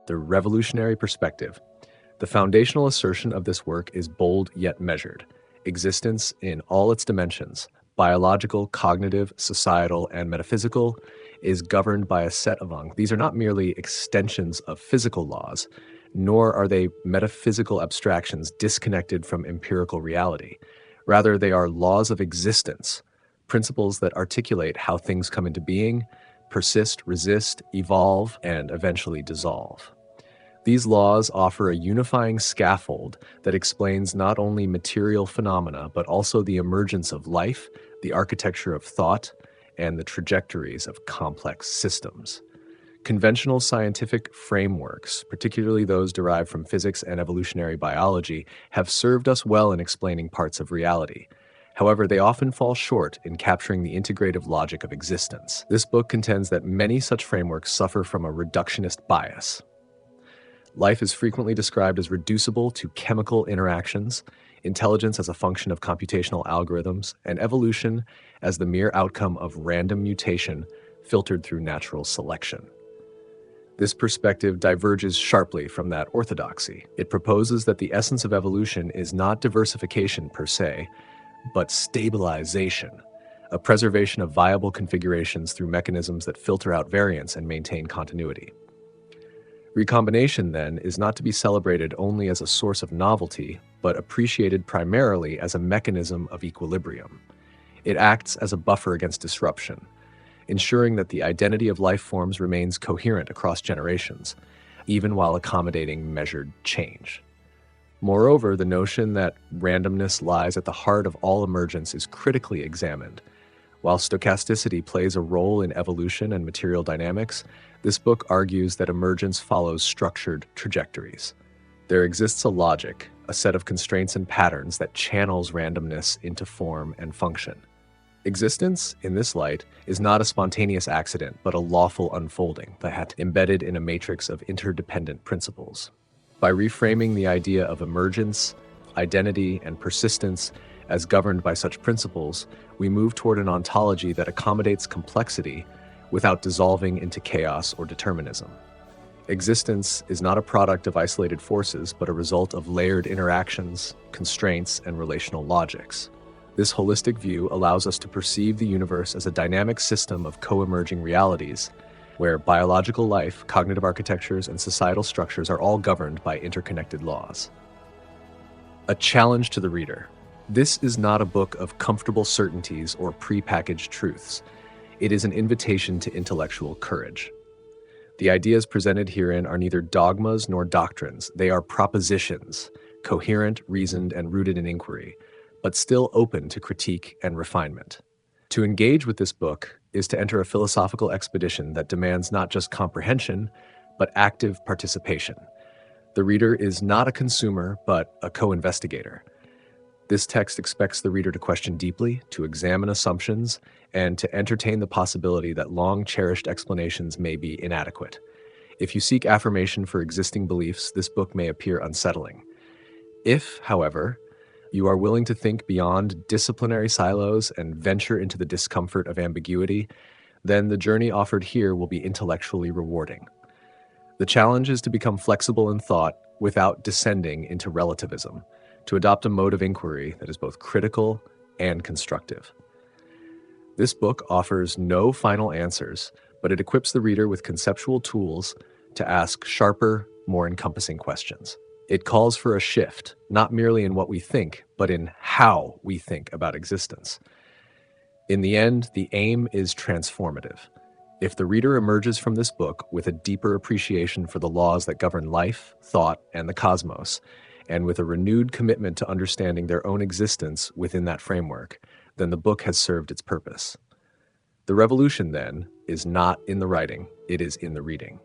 The Revolutionary Perspective. The foundational assertion of this work is bold yet measured. Existence in all its dimensions, biological, cognitive, societal, and metaphysical, is governed by a set of these are not merely extensions of physical laws, nor are they metaphysical abstractions disconnected from empirical reality. Rather, they are laws of existence, principles that articulate how things come into being, persist, resist, evolve, and eventually dissolve. These laws offer a unifying scaffold that explains not only material phenomena, but also the emergence of life, the architecture of thought, and the trajectories of complex systems. Conventional scientific frameworks, particularly those derived from physics and evolutionary biology, have served us well in explaining parts of reality. However, they often fall short in capturing the integrative logic of existence. This book contends that many such frameworks suffer from a reductionist bias. Life is frequently described as reducible to chemical interactions, intelligence as a function of computational algorithms, and evolution as the mere outcome of random mutation filtered through natural selection. This perspective diverges sharply from that orthodoxy. It proposes that the essence of evolution is not diversification per se, but stabilization, a preservation of viable configurations through mechanisms that filter out variance and maintain continuity. Recombination, then, is not to be celebrated only as a source of novelty, but appreciated primarily as a mechanism of equilibrium. It acts as a buffer against disruption, ensuring that the identity of life forms remains coherent across generations, even while accommodating measured change. Moreover, the notion that randomness lies at the heart of all emergence is critically examined. While stochasticity plays a role in evolution and material dynamics, this book argues that emergence follows structured trajectories. There exists a logic, a set of constraints and patterns that channels randomness into form and function. Existence, in this light, is not a spontaneous accident, but a lawful unfolding that embedded in a matrix of interdependent principles. By reframing the idea of emergence, identity, and persistence as governed by such principles, we move toward an ontology that accommodates complexity without dissolving into chaos or determinism. Existence is not a product of isolated forces, but a result of layered interactions, constraints, and relational logics. This holistic view allows us to perceive the universe as a dynamic system of co-emerging realities, where biological life, cognitive architectures, and societal structures are all governed by interconnected laws. A challenge to the reader. This is not a book of comfortable certainties or prepackaged truths. It is an invitation to intellectual courage. The ideas presented herein are neither dogmas nor doctrines. They are propositions, coherent, reasoned, and rooted in inquiry, but still open to critique and refinement. To engage with this book is to enter a philosophical expedition that demands not just comprehension, but active participation. The reader is not a consumer, but a co-investigator. This text expects the reader to question deeply, to examine assumptions, and to entertain the possibility that long-cherished explanations may be inadequate. If you seek affirmation for existing beliefs, this book may appear unsettling. If, however, you are willing to think beyond disciplinary silos and venture into the discomfort of ambiguity, then the journey offered here will be intellectually rewarding. The challenge is to become flexible in thought without descending into relativism, to adopt a mode of inquiry that is both critical and constructive. This book offers no final answers, but it equips the reader with conceptual tools to ask sharper, more encompassing questions. It calls for a shift, not merely in what we think, but in how we think about existence. In the end, the aim is transformative. If the reader emerges from this book with a deeper appreciation for the laws that govern life, thought, and the cosmos, and with a renewed commitment to understanding their own existence within that framework, then the book has served its purpose. The revolution, then, is not in the writing, it is in the reading.